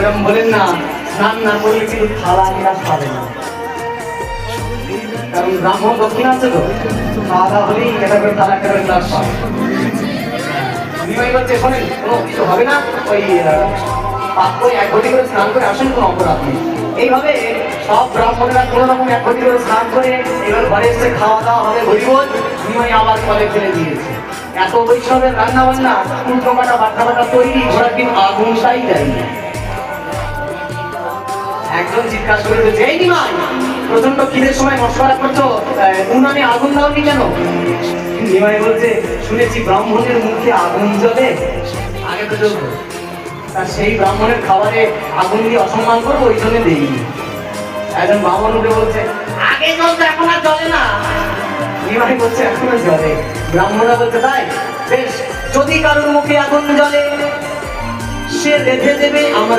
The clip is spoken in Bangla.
এরকম বলেন না, স্নান না করলে কিন্তু থালা নিরাশ পাবে না। কারণ ব্রাহ্মণ দক্ষিণ আছে তো, খাওয়া দাওয়া হলেই এটা করে থালা একটা করে গ্লাস পাবে। নিমাই বলছে শোনেন, কোনো কিছু হবে না, ওই পাত্র এক ঘটি করে স্নান করে আসেন, কোনো অপরাধ নেই। এইভাবে সব ব্রাহ্মণেরা কোনো রকম এক ঘটি করে স্নান করে এবার ঘরে এসে খাওয়া দাওয়া হবে, হরিবোল। নিমাই আবার কলে ফেলে দিয়েছে। এত বৈষ্ণবের রান্না বান্না, উল্টো কাটা বাটা বাটা তৈরি, ঘোড়া কিন্তু আগুনটাই দেয়নি। একজন জিজ্ঞাসা করে বলছে, এই নিমাই, প্রচন্ড খিদের সময় মশলা করছো, উনানে আগুন দাওনি কেন? নিমাই বলছে, শুনেছি ব্রাহ্মণের মুখে আগুন জ্বলে, আগে তো জ্বলতো, তা সেই ব্রাহ্মণের খাবারে আগুন দিয়ে অসম্মান করবো, ওই জন্য দেইনি। একজন ব্রাহ্মণ উঠে বলছে, আগে জ্বলতো এখন আর জ্বলে না। নিমাই বলছে, এখনো জ্বলে। ব্রাহ্মণরা বলছে, তাই বেশ, যদি কারোর মুখে আগুন জ্বলে সে রেখে দেবে, আমরা